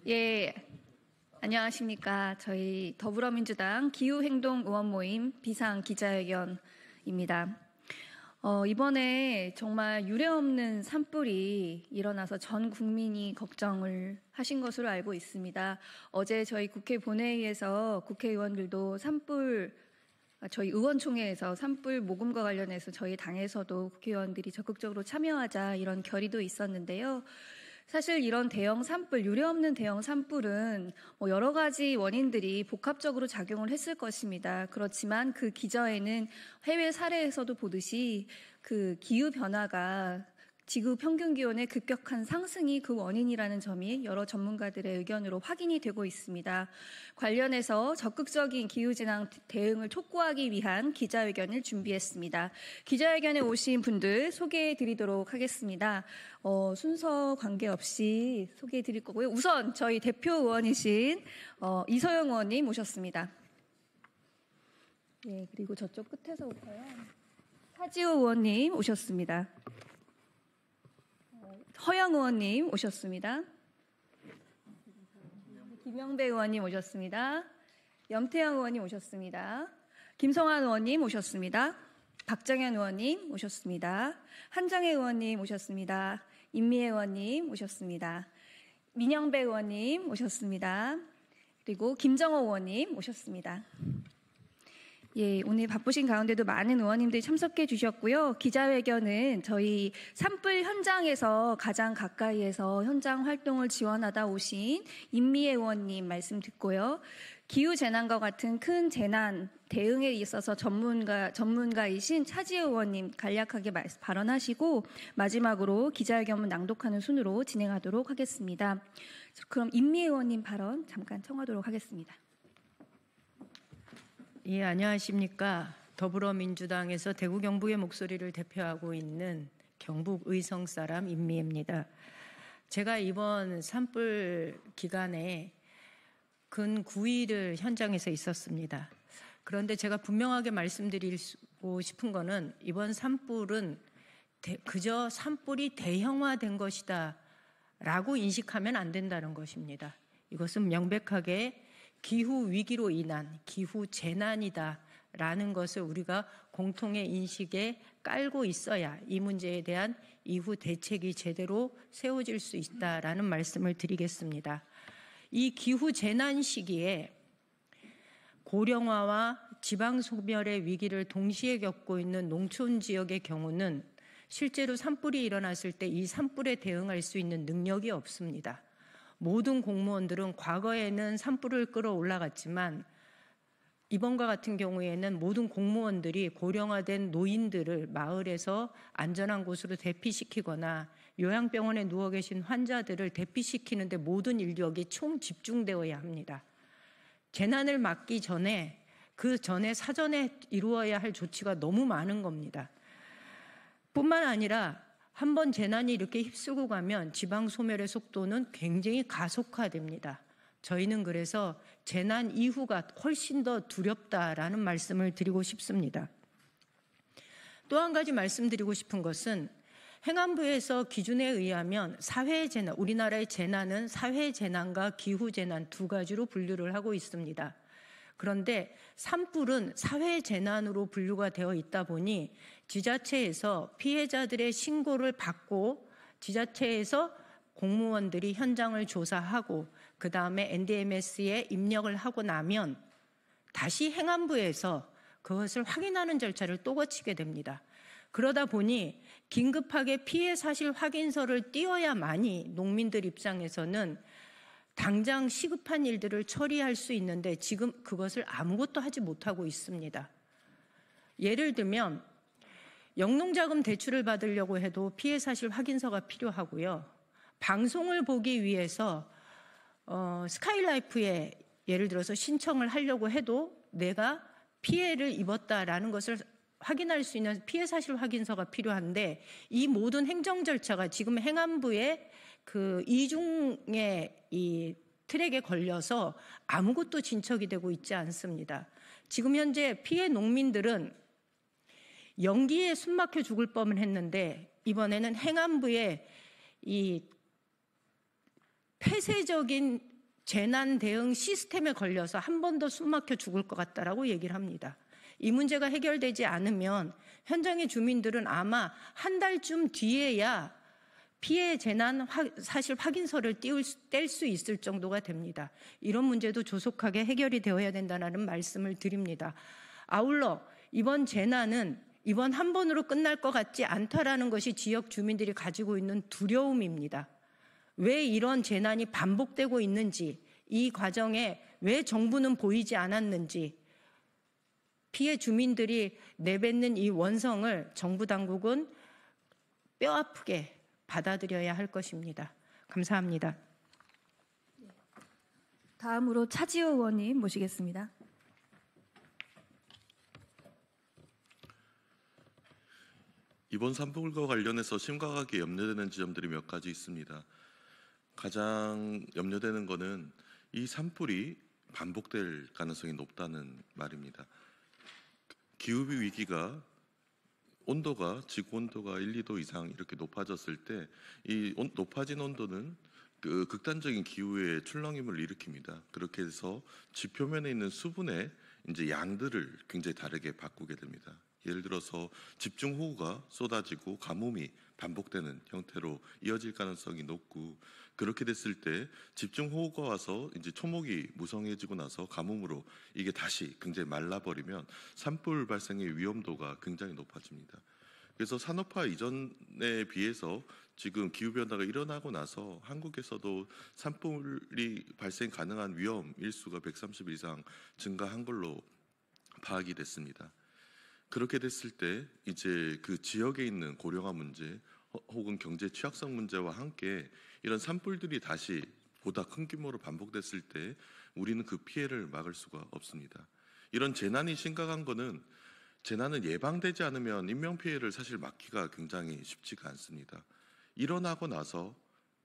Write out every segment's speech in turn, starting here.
예, 안녕하십니까. 저희 더불어민주당 기후행동 의원 모임 비상기자회견입니다. 이번에 정말 유례없는 산불이 일어나서 전 국민이 걱정을 하신 것으로 알고 있습니다. 어제 저희 국회 본회의에서 국회의원들도 저희 의원총회에서 산불 모금과 관련해서 저희 당에서도 국회의원들이 적극적으로 참여하자 이런 결의도 있었는데요. 사실 이런 유례없는 대형 산불은 여러 가지 원인들이 복합적으로 작용을 했을 것입니다. 그렇지만 그 기저에는 해외 사례에서도 보듯이 그 기후변화가 지구 평균 기온의 급격한 상승이 그 원인이라는 점이 여러 전문가들의 의견으로 확인이 되고 있습니다. 관련해서 적극적인 기후재난 대응을 촉구하기 위한 기자회견을 준비했습니다. 기자회견에 오신 분들 소개해 드리도록 하겠습니다. 순서 관계없이 소개해 드릴 거고요. 우선 저희 대표 의원이신 이소영 의원님 모셨습니다. 네, 그리고 저쪽 끝에서부터요. 하지호 의원님 오셨습니다. 허영 의원님 오셨습니다. 김영배 의원님 오셨습니다. 염태영 의원님 오셨습니다. 김성환 의원님 오셨습니다. 박정현 의원님 오셨습니다. 한정혜 의원님 오셨습니다. 임미애 의원님 오셨습니다. 민영배 의원님 오셨습니다. 그리고 김정호 의원님 오셨습니다. 예, 오늘 바쁘신 가운데도 많은 의원님들이 참석해 주셨고요. 기자회견은 저희 산불 현장에서 가장 가까이에서 현장 활동을 지원하다 오신 임미애 의원님 말씀 듣고요. 기후재난과 같은 큰 재난 대응에 있어서 전문가이신 차지혜 의원님 간략하게 발언하시고 마지막으로 기자회견문 낭독하는 순으로 진행하도록 하겠습니다. 그럼 임미애 의원님 발언 잠깐 청하도록 하겠습니다. 예, 안녕하십니까. 더불어민주당에서 대구 경북의 목소리를 대표하고 있는 경북 의성 사람 임미애입니다. 제가 이번 산불 기간에 근 9일을 현장에서 있었습니다. 그런데 제가 분명하게 말씀드리고 싶은 거는 이번 산불은 그저 산불이 대형화된 것이다 라고 인식하면 안 된다는 것입니다. 이것은 명백하게 기후 위기로 인한 기후 재난이다 라는 것을 우리가 공통의 인식에 깔고 있어야 이 문제에 대한 이후 대책이 제대로 세워질 수 있다라는 말씀을 드리겠습니다. 이 기후 재난 시기에 고령화와 지방 소멸의 위기를 동시에 겪고 있는 농촌 지역의 경우는 실제로 산불이 일어났을 때 이 산불에 대응할 수 있는 능력이 없습니다. 모든 공무원들은 과거에는 산불을 끌어올라갔지만 이번과 같은 경우에는 모든 공무원들이 고령화된 노인들을 마을에서 안전한 곳으로 대피시키거나 요양병원에 누워 계신 환자들을 대피시키는데 모든 인력이 총 집중되어야 합니다. 재난을 막기 전에 그 전에 사전에 이루어야 할 조치가 너무 많은 겁니다. 뿐만 아니라 한번 재난이 이렇게 휩쓸고 가면 지방 소멸의 속도는 굉장히 가속화됩니다. 저희는 그래서 재난 이후가 훨씬 더 두렵다라는 말씀을 드리고 싶습니다. 또 한 가지 말씀드리고 싶은 것은 행안부에서 기준에 의하면 사회재난, 우리나라의 재난은 사회재난과 기후재난 두 가지로 분류를 하고 있습니다. 그런데 산불은 사회재난으로 분류가 되어 있다 보니 지자체에서 피해자들의 신고를 받고 지자체에서 공무원들이 현장을 조사하고 그 다음에 NDMS에 입력을 하고 나면 다시 행안부에서 그것을 확인하는 절차를 또 거치게 됩니다. 그러다 보니 긴급하게 피해 사실 확인서를 띄워야만이 농민들 입장에서는 당장 시급한 일들을 처리할 수 있는데 지금 그것을 아무것도 하지 못하고 있습니다. 예를 들면 영농자금 대출을 받으려고 해도 피해 사실 확인서가 필요하고요. 방송을 보기 위해서 스카이라이프에 예를 들어서 신청을 하려고 해도 내가 피해를 입었다라는 것을 확인할 수 있는 피해 사실 확인서가 필요한데 이 모든 행정 절차가 지금 행안부의 그 이중의 이 트랙에 걸려서 아무것도 진척이 되고 있지 않습니다. 지금 현재 피해 농민들은 연기에 숨막혀 죽을 뻔했는데 이번에는 행안부의 이 폐쇄적인 재난 대응 시스템에 걸려서 한 번 더 숨막혀 죽을 것 같다라고 얘기를 합니다. 이 문제가 해결되지 않으면 현장의 주민들은 아마 한 달쯤 뒤에야 피해 재난 사실 확인서를 뗄 수 있을 정도가 됩니다. 이런 문제도 조속하게 해결이 되어야 된다는 말씀을 드립니다. 아울러 이번 재난은 이번 한 번으로 끝날 것 같지 않다라는 것이 지역 주민들이 가지고 있는 두려움입니다. 왜 이런 재난이 반복되고 있는지, 이 과정에 왜 정부는 보이지 않았는지, 피해 주민들이 내뱉는 이 원성을 정부 당국은 뼈아프게 받아들여야 할 것입니다. 감사합니다. 다음으로 차지호 의원님 모시겠습니다. 이번 산불과 관련해서 심각하게 염려되는 지점들이 몇 가지 있습니다. 가장 염려되는 것은 이 산불이 반복될 가능성이 높다는 말입니다. 기후비 위기가 지구 온도가 1, 2도 이상 이렇게 높아졌을 때 이 높아진 온도는 그 극단적인 기후의 출렁임을 일으킵니다. 그렇게 해서 지표면에 있는 수분의 이제 양들을 굉장히 다르게 바꾸게 됩니다. 예를 들어서 집중호우가 쏟아지고 가뭄이 반복되는 형태로 이어질 가능성이 높고, 그렇게 됐을 때 집중호우가 와서 이제 초목이 무성해지고 나서 가뭄으로 이게 다시 굉장히 말라버리면 산불 발생의 위험도가 굉장히 높아집니다. 그래서 산업화 이전에 비해서 지금 기후변화가 일어나고 나서 한국에서도 산불이 발생 가능한 위험 일수가 130 이상 증가한 걸로 파악이 됐습니다. 그렇게 됐을 때 이제 그 지역에 있는 고령화 문제 혹은 경제 취약성 문제와 함께 이런 산불들이 다시 보다 큰 규모로 반복됐을 때 우리는 그 피해를 막을 수가 없습니다. 이런 재난이 심각한 거는, 재난은 예방되지 않으면 인명피해를 사실 막기가 굉장히 쉽지가 않습니다. 일어나고 나서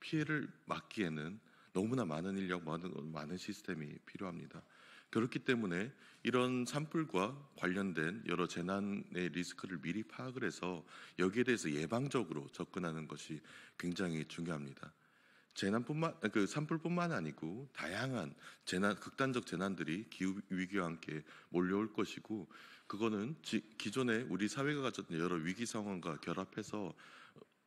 피해를 막기에는 너무나 많은 인력, 많은 시스템이 필요합니다. 그렇기 때문에 이런 산불과 관련된 여러 재난의 리스크를 미리 파악을 해서 여기에 대해서 예방적으로 접근하는 것이 굉장히 중요합니다. 산불뿐만 아니고 다양한 극단적 재난들이 기후 위기와 함께 몰려올 것이고, 그거는 기존에 우리 사회가 가졌던 여러 위기 상황과 결합해서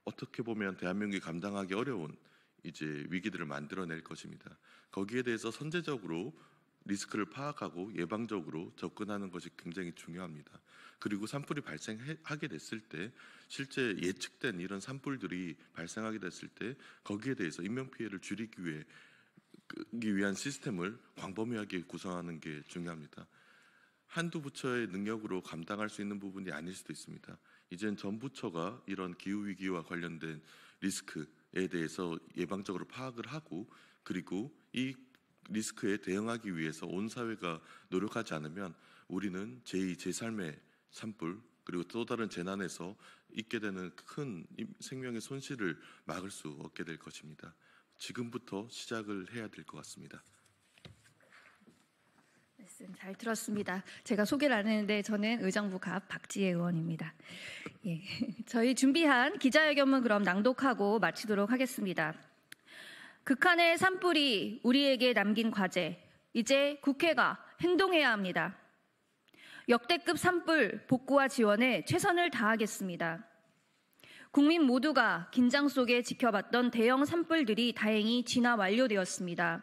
어떻게 보면 대한민국이 감당하기 어려운 이제 위기들을 만들어낼 것입니다. 거기에 대해서 선제적으로 리스크를 파악하고 예방적으로 접근하는 것이 굉장히 중요합니다. 그리고 산불이 발생하게 됐을 때 실제 예측된 이런 산불들이 발생하게 됐을 때 거기에 대해서 인명피해를 줄이기 위한 시스템을 광범위하게 구성하는 게 중요합니다. 한두 부처의 능력으로 감당할 수 있는 부분이 아닐 수도 있습니다. 이젠 전 부처가 이런 기후위기와 관련된 리스크에 대해서 예방적으로 파악을 하고, 그리고 이 리스크에 대응하기 위해서 온 사회가 노력하지 않으면 우리는 제2, 제3의 산불, 그리고 또 다른 재난에서 있게 되는 큰 생명의 손실을 막을 수 없게 될 것입니다. 지금부터 시작을 해야 될 것 같습니다. 말씀 잘 들었습니다. 제가 소개를 안 했는데 저는 의정부 갑 박지혜 의원입니다. 예, 저희 준비한 기자회견문 그럼 낭독하고 마치도록 하겠습니다. 극한의 산불이 우리에게 남긴 과제, 이제 국회가 행동해야 합니다. 역대급 산불 복구와 지원에 최선을 다하겠습니다. 국민 모두가 긴장 속에 지켜봤던 대형 산불들이 다행히 진화 완료되었습니다.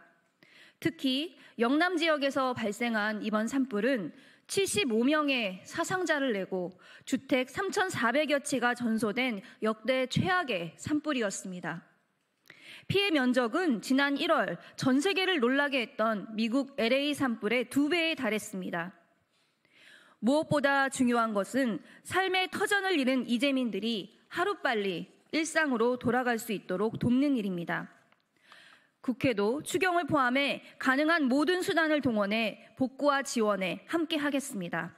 특히 영남 지역에서 발생한 이번 산불은 75명의 사상자를 내고 주택 3,400여 채가 전소된 역대 최악의 산불이었습니다. 피해 면적은 지난 1월 전 세계를 놀라게 했던 미국 LA 산불의 2배에 달했습니다. 무엇보다 중요한 것은 삶의 터전을 잃은 이재민들이 하루빨리 일상으로 돌아갈 수 있도록 돕는 일입니다. 국회도 추경을 포함해 가능한 모든 수단을 동원해 복구와 지원에 함께 하겠습니다.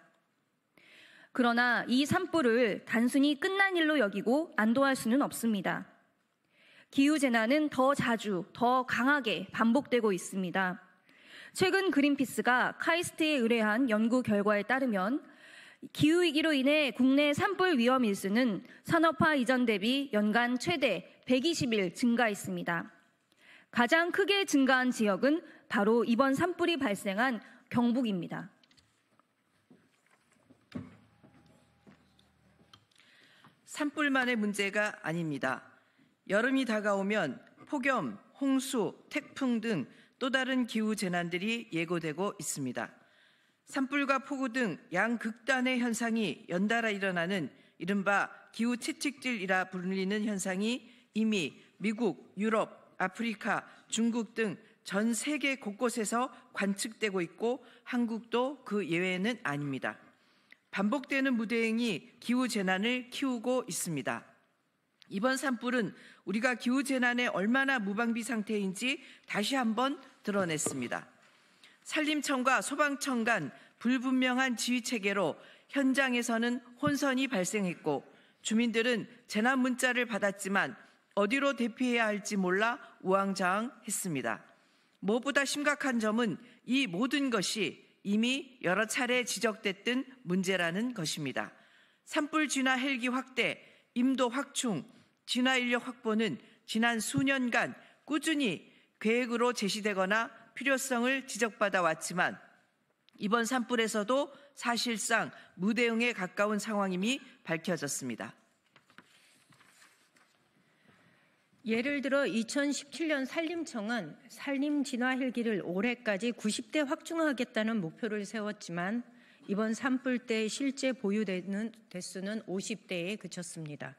그러나 이 산불을 단순히 끝난 일로 여기고 안도할 수는 없습니다. 기후재난은 더 자주, 더 강하게 반복되고 있습니다. 최근 그린피스가 카이스트에 의뢰한 연구 결과에 따르면 기후위기로 인해 국내 산불 위험 일수는 산업화 이전 대비 연간 최대 120일 증가했습니다. 가장 크게 증가한 지역은 바로 이번 산불이 발생한 경북입니다. 산불만의 문제가 아닙니다. 여름이 다가오면 폭염, 홍수, 태풍 등 또 다른 기후 재난들이 예고되고 있습니다. 산불과 폭우 등 양극단의 현상이 연달아 일어나는 이른바 기후 채찍질이라 불리는 현상이 이미 미국, 유럽, 아프리카, 중국 등 전 세계 곳곳에서 관측되고 있고 한국도 그 예외는 아닙니다. 반복되는 무대응이 기후 재난을 키우고 있습니다. 이번 산불은 우리가 기후 재난에 얼마나 무방비 상태인지 다시 한번 드러냈습니다. 산림청과 소방청 간 불분명한 지휘 체계로 현장에서는 혼선이 발생했고 주민들은 재난 문자를 받았지만 어디로 대피해야 할지 몰라 우왕좌왕했습니다. 무엇보다 심각한 점은 이 모든 것이 이미 여러 차례 지적됐던 문제라는 것입니다. 산불 진화 헬기 확대, 임도 확충, 진화 인력 확보는 지난 수년간 꾸준히 계획으로 제시되거나 필요성을 지적받아 왔지만 이번 산불에서도 사실상 무대응에 가까운 상황임이 밝혀졌습니다. 예를 들어 2017년 산림청은 산림 진화 헬기를 올해까지 90대 확충하겠다는 목표를 세웠지만 이번 산불 때 실제 보유되는 대수는 50대에 그쳤습니다.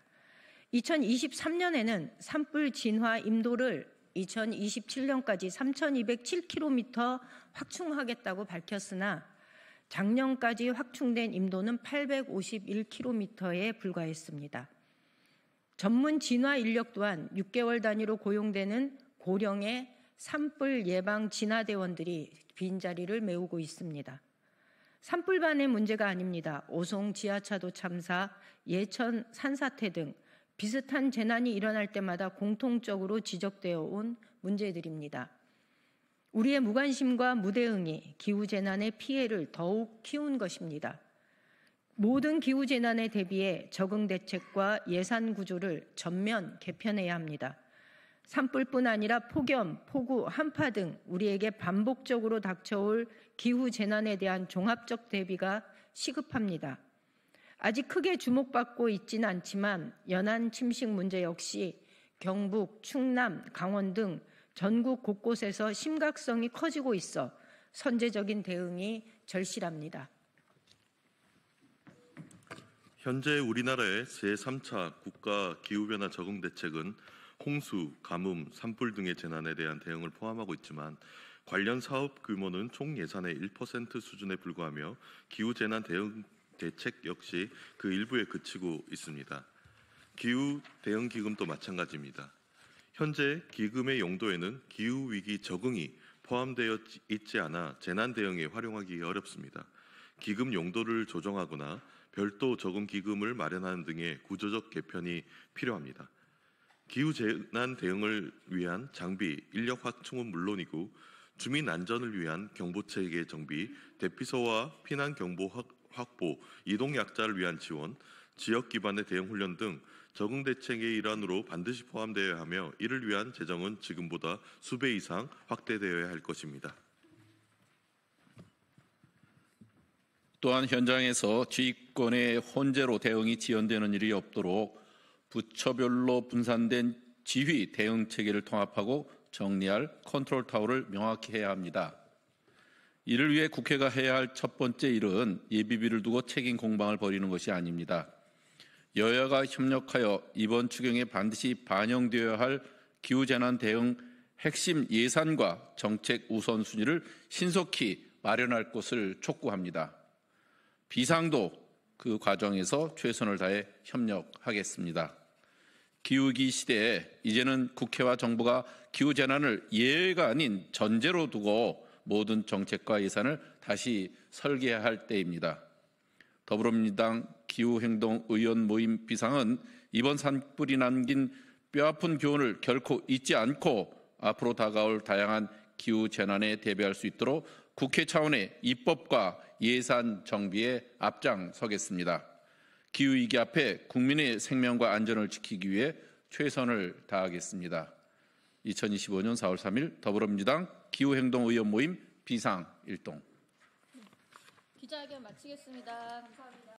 2023년에는 산불 진화 임도를 2027년까지 3,207km 확충하겠다고 밝혔으나 작년까지 확충된 임도는 851km에 불과했습니다. 전문 진화 인력 또한 6개월 단위로 고용되는 고령의 산불 예방 진화대원들이 빈자리를 메우고 있습니다. 산불만의 문제가 아닙니다. 오송 지하차도 참사, 예천 산사태 등 비슷한 재난이 일어날 때마다 공통적으로 지적되어 온 문제들입니다. 우리의 무관심과 무대응이 기후재난의 피해를 더욱 키운 것입니다. 모든 기후재난에 대비해 적응대책과 예산 구조를 전면 개편해야 합니다. 산불뿐 아니라 폭염, 폭우, 한파 등 우리에게 반복적으로 닥쳐올 기후재난에 대한 종합적 대비가 시급합니다. 아직 크게 주목받고 있지는 않지만 연안 침식 문제 역시 경북, 충남, 강원 등 전국 곳곳에서 심각성이 커지고 있어 선제적인 대응이 절실합니다. 현재 우리나라의 제3차 국가 기후변화 적응대책은 홍수, 가뭄, 산불 등의 재난에 대한 대응을 포함하고 있지만 관련 사업 규모는 총 예산의 1% 수준에 불과하며 기후재난 대응 대책 역시 그 일부에 그치고 있습니다. 기후 대응 기금도 마찬가지입니다. 현재 기금의 용도에는 기후위기 적응이 포함되어 있지 않아 재난 대응에 활용하기 어렵습니다. 기금 용도를 조정하거나 별도 적응 기금을 마련하는 등의 구조적 개편이 필요합니다. 기후 재난 대응을 위한 장비, 인력 확충은 물론이고 주민 안전을 위한 경보체계 정비, 대피소와 피난 경보 확보, 이동 약자를 위한 지원, 지역 기반의 대응 훈련 등 적응 대책의 일환으로 반드시 포함되어야 하며 이를 위한 재정은 지금보다 수배 이상 확대되어야 할 것입니다. 또한 현장에서 지휘권의 혼재로 대응이 지연되는 일이 없도록 부처별로 분산된 지휘 대응 체계를 통합하고 정리할 컨트롤 타워를 명확히 해야 합니다. 이를 위해 국회가 해야 할 첫 번째 일은 예비비를 두고 책임 공방을 벌이는 것이 아닙니다. 여야가 협력하여 이번 추경에 반드시 반영되어야 할 기후재난 대응 핵심 예산과 정책 우선순위를 신속히 마련할 것을 촉구합니다. 비상도 그 과정에서 최선을 다해 협력하겠습니다. 기후위기 시대에 이제는 국회와 정부가 기후재난을 예외가 아닌 전제로 두고 모든 정책과 예산을 다시 설계해야 할 때입니다. 더불어민주당 기후행동의원 모임 비상은 이번 산불이 남긴 뼈아픈 교훈을 결코 잊지 않고 앞으로 다가올 다양한 기후재난에 대비할 수 있도록 국회 차원의 입법과 예산 정비에 앞장서겠습니다. 기후위기 앞에 국민의 생명과 안전을 지키기 위해 최선을 다하겠습니다. 2025년 4월 3일 더불어민주당 기후행동의원 모임 비상 1동. 기자회견 마치겠습니다. 감사합니다.